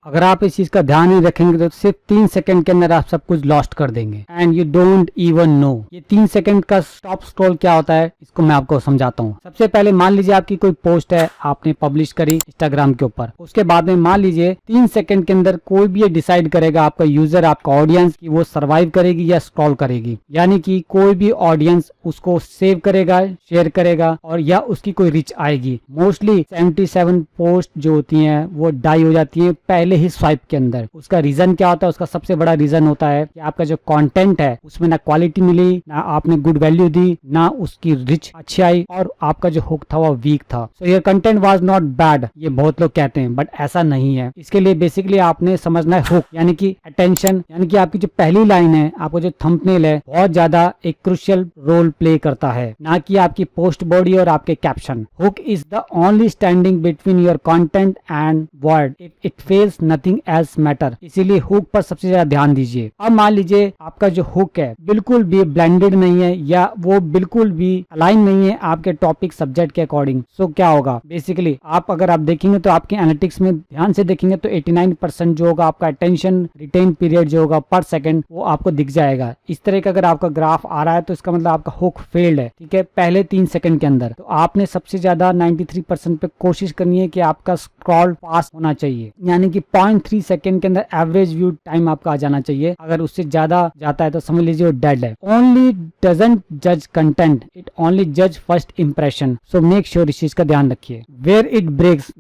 अगर आप इस चीज का ध्यान नहीं रखेंगे तो सिर्फ 3 सेकंड के अंदर आप सब कुछ लॉस्ट कर देंगे and you don't even know. ये 3 सेकंड का स्टॉप स्क्रॉल क्या होता है इसको मैं आपको समझाता हूँ। सबसे पहले मान लीजिए आपकी कोई पोस्ट है, आपने पब्लिश करी इंस्टाग्राम के ऊपर। उसके बाद में मान लीजिए 3 सेकंड के अंदर कोई भी ये डिसाइड करेगा, आपका यूजर, आपका ऑडियंस, कि वो सर्वाइव करेगी या स्क्रॉल करेगी। यानी कि कोई भी ऑडियंस उसको सेव करेगा, शेयर करेगा और या उसकी कोई रीच आएगी। मोस्टली 77 पोस्ट जो होती हैं वो डाई हो जाती है पहले ही स्वाइप के अंदर। उसका रीजन क्या होता है? उसका सबसे बड़ा रीजन होता है कि आपका जो कंटेंट है उसमें ना क्वालिटी मिली, ना आपने गुड वैल्यू दी, ना उसकी रिच अच्छी आई और आपका जो हुक था वो वीक था। So your content was not bad, ये बहुत लोग कहते हैं, बट ऐसा नहीं है। इसके लिए बेसिकली आपने समझना है हुक यानी कि अटेंशन, यानी कि आपकी जो पहली लाइन है, आपको जो थंबनेल है, बहुत ज्यादा एक क्रुशियल रोल प्ले करता है, ना कि आपकी पोस्ट बॉडी और आपके caption. Hook is the only standing between your content and word. If it fails nothing else matter. इसीलिए हुक पर सबसे ज्यादा ध्यान दीजिए। अब मान लीजिए आपका जो हुक है बिल्कुल भी ब्लेंडेड नहीं है या वो बिल्कुल भी अलाइन नहीं है आपके टॉपिक सब्जेक्ट के अकॉर्डिंग। सो क्या होगा? बेसिकली आप अगर आप देखेंगे तो आपके एनालिटिक्स में ध्यान से देखेंगे तो 89% जो होगा आपका अटेंशन रिटेन पीरियड जो होगा पर सेकंड वो आपको दिख जाएगा। इस तरह का अगर आपका ग्राफ आ रहा है तो इसका मतलब आपका हुक फेल्ड है, ठीक है, पहले 3 सेकंड के अंदर। तो आपने सबसे ज्यादा 93% पे कोशिश करनी है कि आपका स्क्रॉल फास्ट होना चाहिए, यानी कि 0.3 सेकंड के अंदर एवरेज व्यू टाइम आपका आ जाना चाहिए। अगर उससे ज्यादा जाता है तो समझ लीजिए वो डेड है। ओनली डजंट जज कंटेंट, इट ओनली जज first impression. So make sure इस चीज का ध्यान रखिए। वेयर इट ब्रेक्स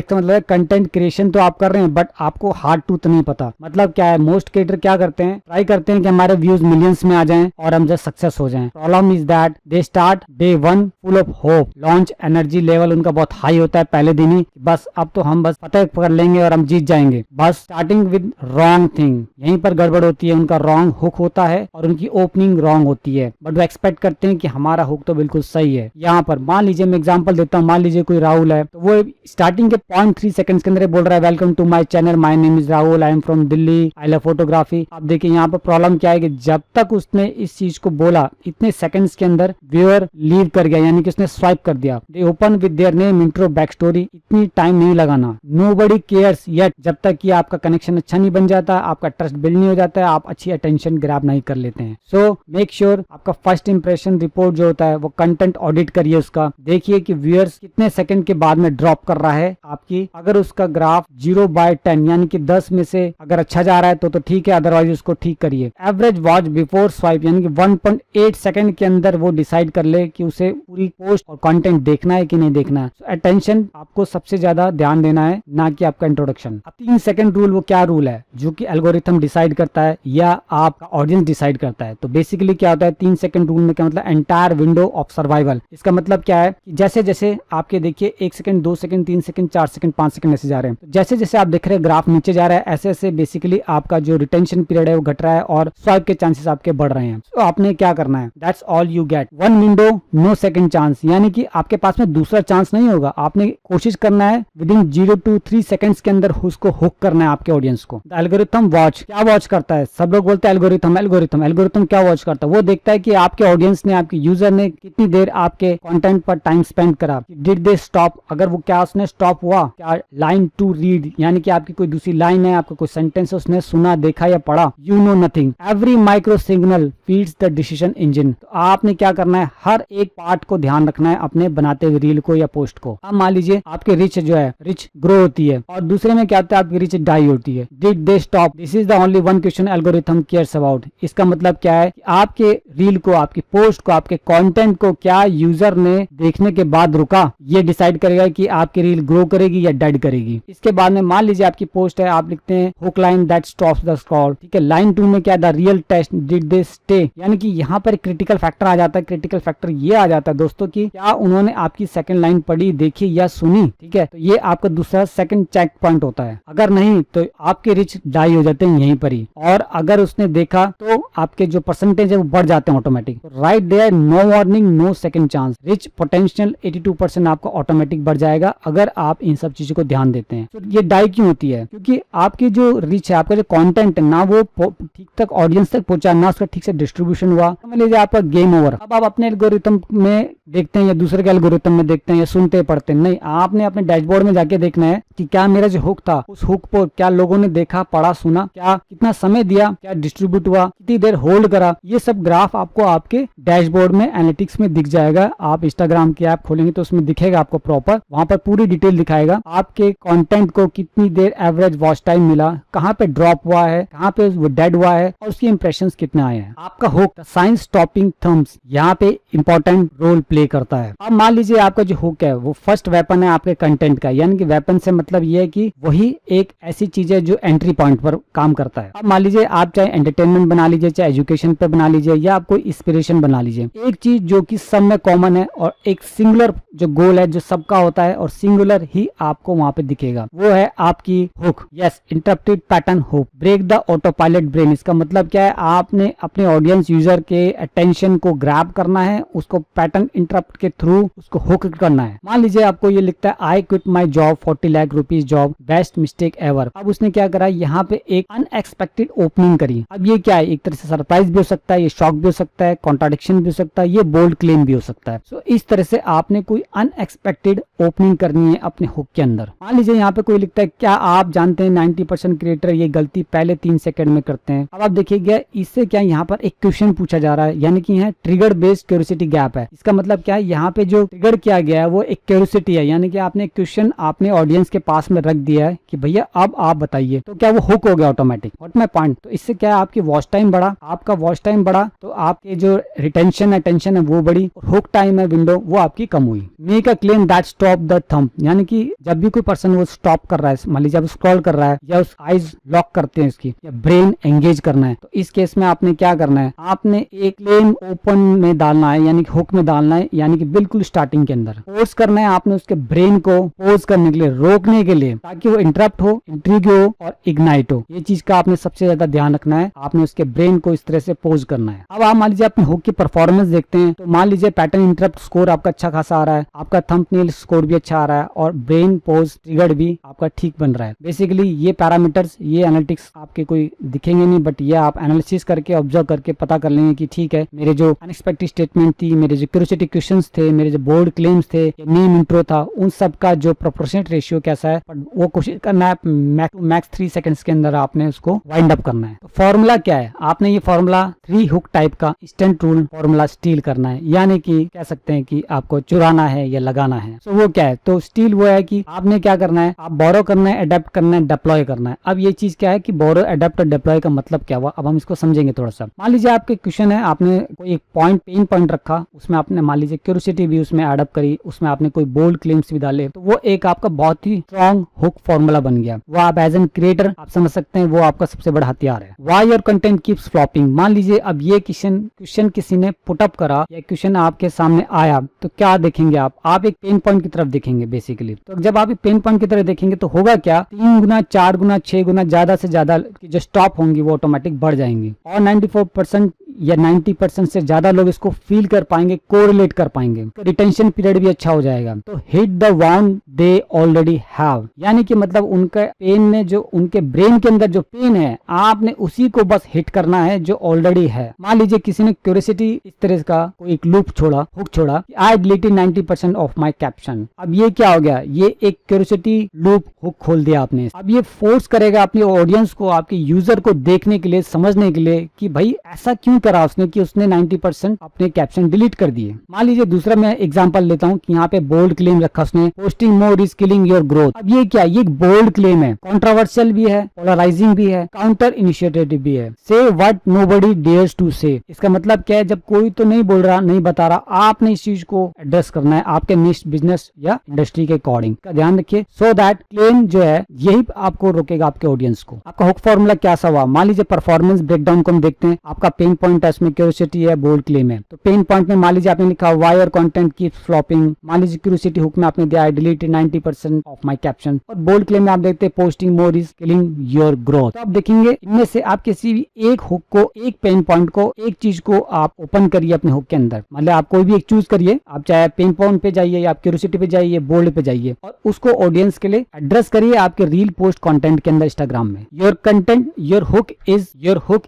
का मतलब कंटेंट क्रिएशन तो आप कर रहे हैं बट आपको हार्ड ट्रूथ नहीं पता। मतलब क्या है? मोस्ट क्रिएटर क्या करते हैं? ट्राई करते हैं कि हमारे व्यूज मिलियंस में आ जाएं और हम जस्ट सक्सेस हो जाएं। Problem is that they start day 1 full of hope. Launch energy level उनका बहुत हाई होता है पहले दिन ही, बस अब तो हम बस फतेह कर लेंगे और हम जीत जाएंगे। बस स्टार्टिंग विद रॉन्ग थिंग, यहीं पर गड़बड़ होती है। उनका रॉन्ग हुक होता है और उनकी ओपनिंग रॉन्ग होती है, बट वो एक्सपेक्ट करते हैं कि हमारा हुक तो बिल्कुल सही है। यहाँ पर मान लीजिए मैं एग्जांपल देता हूँ, मान लीजिए कोई राहुल है तो वो स्टार्टिंग के 0.3 सेकंड्स के अंदर बोल रहा है welcome to my channel, my name is Rahul, I am from Delhi, I love photography. अब देखिए यहाँ पर प्रॉब्लम क्या है कि जब तक उसने इस चीज को बोला इतने सेकंड्स के अंदर व्यूअर लीव कर गया, यानी कि उसने स्वाइप कर दिया। दे open with their name, intro, back story. इतनी टाइम नहीं लगाना। नोबडी केयर्स येट, जब तक कि आपका कनेक्शन अच्छा नहीं बन जाता, आपका ट्रस्ट बिल्ड नहीं हो जाता है, आप अच्छी अटेंशन ग्रैब नहीं कर लेते हैं। सो मेक श्योर आपका फर्स्ट इंप्रेशन रिपोर्ट जो होता है वो कंटेंट ऑडिट करिए उसका। देखिए कि व्यूअर्स कितने सेकंड के बाद में ड्रॉप कर रहा है आपकी। अगर उसका ग्राफ 0/10 यानी कि 10 में से अगर अच्छा जा रहा है तो ठीक है, अदरवाइज उसको ठीक करिए। एवरेज वॉच बिफोर स्वाइप यानी कि 1.8 सेकंड के अंदर वो डिसाइड कर ले कि उसे पूरी पोस्ट और कंटेंट देखना है कि नहीं देखना है। अटेंशन आपको सबसे ज्यादा ध्यान देना है, ना कि आपका इंट्रोडक्शन। अब 3 सेकंड रूल, वो क्या रूल है जो कि एल्गोरिथम डिसाइड करता है या आपका ऑडियंस डिसाइड करता है? तो बेसिकली क्या होता है 3 सेकंड रूल में? क्या मतलब? Entire window of survival. इसका मतलब क्या है कि जैसे जैसे आपके देखिए 1 second, 2 second, 3 second, 4 second, 5 second ऐसे जा रहे हैं, तो जैसे जैसे आप देख रहे हैं ग्राफ नीचे जा रहा है, ऐसे ऐसे बेसिकली आपका जो रिटेंशन पीरियड है वो घट रहा है और स्वाइप के चांसेस आपके बढ़ रहे हैं। तो आपने क्या करना है? That's all you get, 1 window no second chance, यानी कि आपके पास में दूसरा चांस नहीं होगा। आपने कोशिश करना है विद इन 0 to 3 सेकंड्स के अंदर उसको हुक करना है आपके ऑडियंस को। द एल्गोरिथम वॉच, क्या वॉच करता है? सब लोग बोलते हैं एल्गोरिथम एल्गोरिथम। एल्गोरिथम क्या वॉच करता है? वो देखता है कि आपके ऑडियंस ने, आपके यूजर ने कितनी देर आपके कंटेंट पर टाइम स्पेंड करा। Did they stop? अगर वो क्या उसने स्टॉप हुआ, क्या लाइन टू रीड यानी कि आपकी कोई दूसरी लाइन है, आपका कोई सेंटेंस है, उसने सुना, देखा या पढ़ा? You know nothing. Every micro signal feeds the decision engine. तो आपने क्या करना है? हर एक पार्ट को ध्यान रखना है अपने बनाते हुए रील को या पोस्ट को। अब मान लीजिए आपके रिच जो है, रिच ग्रो होती है और दूसरे में क्या होता है? आपकी रिच डाई होती है। Did they stop? This is the only one question algorithm cares about. इसका मतलब क्या है कि आपके रील को, आपकी पोस्ट को, आपके कंटेंट को क्या यूजर ने देखने के बाद रुका, ये डिसाइड करेगा कि आपकी रील ग्रो करेगी या डेड करेगी। इसके बाद में मान लीजिए आपकी पोस्ट है, आप लिखते हैं hook line that stops the scroll, ठीक है। लाइन 2 में क्या? The real test, did they stay, यानी कि यहाँ पर क्रिटिकल फैक्टर आ जाता है। क्रिटिकल फैक्टर ये आ जाता है दोस्तों कि क्या उन्होंने आपकी सेकंड लाइन पढ़ी, देखी या सुनी, ठीक है। तो ये आपका दूसरा सेकंड चेक पॉइंट होता है। अगर नहीं तो आपके रिच डाई हो जाते हैं यहीं पर ही, और अगर उसने देखा तो आपके जो परसेंटेज है वो बढ़ जाते हैं automatic. Right there, no warning no second chance. Reach potential 82% आपका ऑटोमेटिक बढ़ जाएगा अगर आप इन सब चीजों को ध्यान देते हैं। तो ये डाई क्यों होती है? क्योंकि आपकी जो रिच है, आपका जो कंटेंट है ना, वो ठीक तक ऑडियंस तक पहुंचा, ना उसका ठीक से डिस्ट्रीब्यूशन हुआ, समझ लीजिए आपका गेम ओवर। अब आप अपने एल्गोरिथम में देखते हैं या दूसरे के एल्गोरिथम में देखते हैं या सुनते पढ़ते हैं, नहीं, आपने अपने डैशबोर्ड डैशबोर्ड में जाके देखना है कि क्या मेरा जो हुक था उस हुक पर क्या लोगों ने देखा, पढ़ा, सुना, क्या कितना समय दिया, क्या डिस्ट्रीब्यूट हुआ, कितनी देर होल्ड करा। ये सब ग्राफ आपको आपके डैशबोर्ड में एनालिटिक्स में दिख जाएगा। आप इंस्टाग्राम की ऐप खोलेंगे तो उसमें दिखेगा आपको प्रॉपर, वहां पर पूरी डिटेल दिखाएगा आपके कंटेंट को कितनी देर एवरेज वॉच टाइम मिला, कहाँ पे ड्रॉप हुआ है, कहाँ पे वो डेड हुआ है और उसकी इंप्रेशंस कितने आए हैं। आपका हुक साइंस स्टॉपिंग थम्स यहाँ पे इंपॉर्टेंट रोल प्ले करता है। अब मान लीजिए आपका जो हुक है वो फर्स्ट वेपन है आपके कंटेंट का, यानी कि वेपन से मतलब ये है कि वही एक ऐसी चीज है जो एंट्री पॉइंट पर काम करता है। अब मान लीजिए आप चाहे एंटरटेनमेंट बना लीजिए, चाहे एजुकेशन पे बना लीजिए, या आप कोई इंस्पिरेशन बना लीजिए, एक चीज जो कि सब में कॉमन है और एक सिंगुलर जो गोल है जो सबका होता है और सिंगुलर ही आपको वहां पे दिखेगा, वो है आपकी hook. Yes, interrupted pattern hook, break the autopilot brain. इसका मतलब क्या है, आपने अपने ऑडियंस यूजर के अटेंशन को ग्रैब करना है, उसको पैटर्न इंटरप्ट के थ्रू उसको हुक करना है। मान लीजिए आपको ये लिखता है I quit my job 40 lakh rupees job, best mistake ever. अब उसने क्या करा, यहाँ पे एक अनएक्सपेक्टेड ओपनिंग करी। अब ये क्या है, एक तरह से सरप्राइज भी हो सकता है, ये शॉक भी हो सकता है, कॉन्ट्राडिक्शन भी हो सकता है, ये बोल्ड क्लेम भी हो सकता है। सो इस तरह से आपने कोई अनएक्सपेक्टेड ओपनिंग करनी है अपने हुक के अंदर। मान लीजिए यहाँ पे कोई लिखता है क्या आप जानते हैं 90% क्रिएटर ये गलती पहले 3 सेकंड में करते हैं। अब आप देखिएगा इससे क्या यहाँ पर एक क्वेश्चन पूछा जा रहा है, यानी कि यहाँ ट्रिगर बेस्ड क्यूरियोसिटी गैप है। इसका मतलब क्या है, यहाँ पे जो ट्रिगर किया गया है वो एक क्यूरियोसिटी है, यानी कि आपने क्वेश्चन आपने ऑडियंस के पास में रख दिया है कि भैया अब आप बताइए, तो क्या वो हुक हो गया ऑटोमेटिक। व्हाट माय पॉइंट, तो इससे क्या है आपकी वॉच टाइम बढ़ा, आपका वॉच टाइम बढ़ा तो आपके जो रिटेंशन अटेंशन है वो बढ़ी, और हुक टाइम है विंडो वो आपकी कम हुई। Make a claim that stop the thumb, यानी कि जब भी कोई पर्सन वो स्टॉप कर रहा है, मान लीजिए आप स्क्रॉल कर रहा है या उस आईज लॉक करते हैं इसकी, या ब्रेन एंगेज करना है, तो इस केस में आपने क्या करना है, आपने एक क्लेम ओपन में डालना है, यानी कि हुक में डालना है, यानी कि बिल्कुल स्टार्टिंग के अंदर पोज करना है आपने उसके ब्रेन को पोज करने के लिए, रोकने के लिए, ताकि वो इंटरप्ट हो, इंट्रिग हो और इग्नाइट हो। ये चीज का आपने सबसे ज्यादा ध्यान रखना है, आपने उसके ब्रेन को इस तरह से पोज करना है। अब आप मान लीजिए अपने हुक की परफॉर्मेंस देखते हैं, तो मान लीजिए पैटर्न इंटरप्ट स्कोर आपका अच्छा खासा आ रहा है, आपका थंबनेल स्कोर भी अच्छा आ रहा है और ब्रेन पोज ट्रिगर्ड भी आपका ठीक बन रहा है। बेसिकली ये पैरामीटर्स, ये एनालिटिक्स आपके कोई दिखेंगे नहीं, बट ये आप एनालिसिस करके ऑब्जर्व करके पता कर लेंगे कि ठीक है, मेरे जो अनएक्सपेक्टेड स्टेटमेंट थी, मेरे जो क्यूरियोसिटी क्वेश्चंस थे, मेरे जो बोर्ड क्लेम्स थे, मीम इंट्रो था, उन सब का जो प्रोपोर्शनेट रेशियो कैसा है, बट वो कोशिश करना है मैक्स 3 सेकंड्स के अंदर आपने उसको वाइंड अप करना है। तो फॉर्मूला क्या है, आपने ये फॉर्मूला 3 हुक टाइप का इंस्टेंट रूल फॉर्मूला स्टील करना है, यानी कि कह सकते हैं कि आपको चुराना है या लगाना है। तो वो क्या है, तो स्टील वो है कि आपने क्या करना है, आप बोरो करना है, अडेप्ट करना है, डिप्लॉय करना है। अब ये चीज क्या है कि बोरो, अडेप्ट और डिप्लॉय का मतलब क्या हुआ, अब हम इसको समझेंगे थोड़ा सा। मान लीजिए आपके क्वेश्चन है, आपने कोई एक पॉइंट पेन पॉइंट रखा, उसमें आपने मान लीजिए क्यूरियोसिटी भी उसमें एडअप करी, उसमें आपने कोई बोल्ड क्लेम्स भी डाले, तो वो एक आपका बहुत ही स्ट्रॉन्ग हुक फॉर्मूला बन गया। वो आप एज एन क्रिएटर आप समझ सकते हैं, वो आपका सबसे बड़ा हथियार है। Why your content keeps flopping, मान लीजिए अब ये क्वेश्चन किसी ने पुटअप करा या क्वेश्चन आपके सामने आया, तो क्या देखेंगे आप एक पेन पॉइंट की तरफ देखेंगे बेसिकली। तो जब आप एक पेन पॉइंट की तरफ देखेंगे तो होगा क्या, 3 गुना 4 गुना 6 गुना ज्यादा से ज्यादा जो स्टॉप होंगी वो ऑटोमेटिक बढ़ जाएंगी, और 94% या 90% से ज्यादा लोग इसको फील कर पाएंगे, कोरिलेट कर पाएंगे, रिटेंशन पीरियड भी अच्छा हो जाएगा। तो hit the wound they already have, यानी कि मतलब उनका पेन ने, जो उनके ब्रेन के अंदर जो पेन है, आपने उसी को बस हिट करना है जो ऑलरेडी है। मान लीजिए किसी ने क्यूरियोसिटी इस तरह का कोई एक लूप छोड़ा, हुक छोड़ा, आई डिलीटेड 90% ऑफ माई कैप्शन। अब ये क्या हो गया, ये एक क्यूरियोसिटी लूप हुक खोल दिया आपने। अब ये फोर्स करेगा अपनी ऑडियंस को, आपके यूजर को देखने के लिए, समझने के लिए कि भाई ऐसा क्यों करा उसने कि उसने 90% अपने कैप्शन डिलीट कर दिए। मान लीजिए दूसरा मैं एग्जांपल लेता हूं कि यहाँ पे बोल्ड क्लेम रखा उसने, posting more is killing your growth. अब ये क्या, ये बोल्ड क्लेम है, कंट्रोवर्शियल भी है, पोलराइजिंग भी है, काउंटर इनिशिएटिव भी है। से व्हाट नोबडी डेयर्स टू से, इसका मतलब क्या है, जब कोई तो नहीं बोल रहा, नहीं बता रहा, आपने इस चीज को एड्रेस करना है आपके निश बिजनेस या इंडस्ट्री के अकॉर्डिंग का ध्यान रखिए, सो दैट क्लेम जो है यही आपको रोकेगा आपके ऑडियंस को। आपका हुक फॉर्मूला क्या सा हुआ, मान लीजिए परफॉर्मेंस ब्रेकडाउन को हम देखते हैं, आपका पेन पॉइंट है, उसमें क्यूरियोसिटी है, बोल्ड क्लेम है। तो पेन पॉइंट में मान लीजिए आपने लिखा why your content keeps flopping, मान लीजिए क्यूरियोसिटी हुक में आपने दिया आई डिलीटेड 90% ऑफ माय कैप्शन, और बोल्ड क्लेम में आप देखते हैं posting more is killing your growth. तो आप देखेंगे इनमें से आप किसी भी एक हुक को, एक पेन पॉइंट को, एक चीज को आप ओपन करिए अपने हुक के अंदर, मतलब आप कोई भी एक चूज करिए, आप चाहे पेन पॉइंट पे जाइए या आप क्यूरियोसिटी पे जाइए, बोल्ड पे जाइए, और उसको ऑडियंस के लिए एड्रेस करिए आपके रील पोस्ट कंटेंट के अंदर इंस्टाग्राम में। Your content, your hook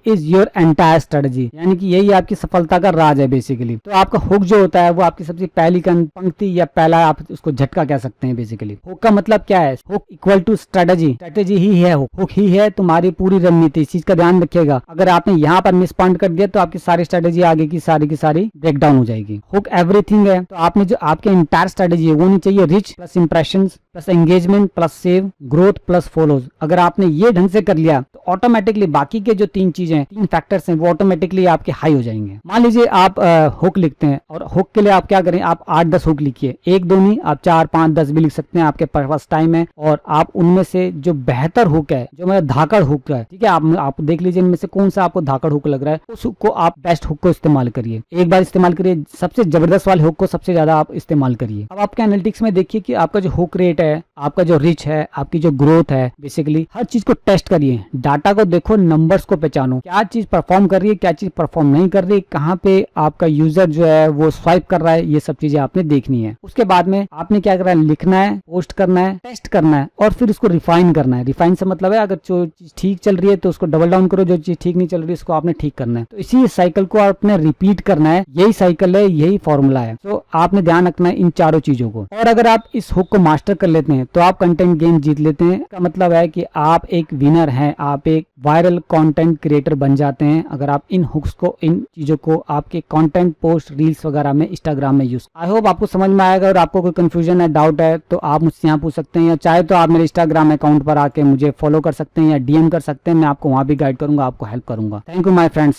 is your entire strategy, यानी कि यही आपकी सफलता का राज है बेसिकली। तो आपका हुक जो होता है वो आपकी सबसे पहली पंक्ति या पहला आप उसको झटका कह सकते हैं बेसिकली। हुक का मतलब क्या है? Hook equal to strategy, strategy ही है हुक ही है तुम्हारी पूरी रणनीति। इस चीज का ध्यान रखिएगा, अगर आपने यहाँ पर मिस पॉइंट कर दिया तो आपकी सारी स्ट्रेटेजी आगे की सारी ब्रेक डाउन हो जाएगी। हुक एवरीथिंग है, तो आपने जो आपके इंटायर स्ट्रेटेजी है वो नहीं चाहिए rich plus impression plus engagement plus save growth plus follows. अगर आपने ये ढंग से कर लिया तो ऑटोमेटिकली बाकी के जो 3 चीजें 3 फैक्टर्स हैं वो ऑटोमेटिकली आपके हाई हो जाएंगे। मान लीजिए आप हुक लिखते हैं और हुक के लिए आप क्या करें, आप 8-10 हुक लिखिए, 1-2 नहीं, आप 4-5-10 भी लिख सकते हैं, आपके पास टाइम है। और आप उनमें से जो बेहतर हुक है, जो मेरा धाकड़ हुक है, ठीक है, आप देख लीजिए इनमें से कौन सा आपको धाकड़ हुक लग रहा है, उस हुक को आप बेस्ट हुक को इस्तेमाल करिए, एक बार इस्तेमाल करिए, सबसे जबरदस्त वाले हुक को सबसे ज्यादा आप इस्तेमाल करिए। अब आपके एनालिटिक्स में देखिए कि आपका जो हुक रेट है, आपका जो रिच है, आपकी जो ग्रोथ है, बेसिकली हर चीज को टेस्ट करिए, डाटा को देखो, नंबर्स को पहचानो, क्या चीज परफॉर्म कर रही है, क्या चीज परफॉर्म नहीं कर रही, कहाँ पे आपका यूजर जो है वो स्वाइप कर रहा है, ये सब चीजें आपने देखनी है। उसके बाद में आपने क्या करना है, लिखना है, पोस्ट करना है, टेस्ट करना है और फिर उसको रिफाइन करना है। रिफाइन से मतलब है अगर जो चीज ठीक चल रही है तो उसको डबल डाउन करो, जो चीज ठीक नहीं चल रही है उसको आपने ठीक करना है। तो इसी साइकिल को आपने रिपीट करना है, यही साइकिल है, यही फॉर्मूला है। तो आपने ध्यान रखना है इन चारों चीजों को। और अगर आप इस हुक को मास्टर कर लेते हैं तो आप कंटेंट गेम जीत लेते हैं। इसका मतलब है कि आप एक विनर हैं, आप एक वायरल कंटेंट क्रिएटर बन जाते हैं अगर आप इन हुक्स को, इन चीजों को आपके कंटेंट पोस्ट रील्स वगैरह में, इंस्टाग्राम में यूज। आई होप आपको समझ में आएगा। और आपको कोई कंफ्यूजन है, डाउट है तो आप मुझसे यहाँ पूछ सकते हैं, या चाहे तो आप मेरे इंस्टाग्राम अकाउंट पर आके मुझे फॉलो कर सकते हैं या डीएम कर सकते हैं, मैं आपको वहां भी गाइड करूंगा, आपको हेल्प करूंगा। Thank you my friends.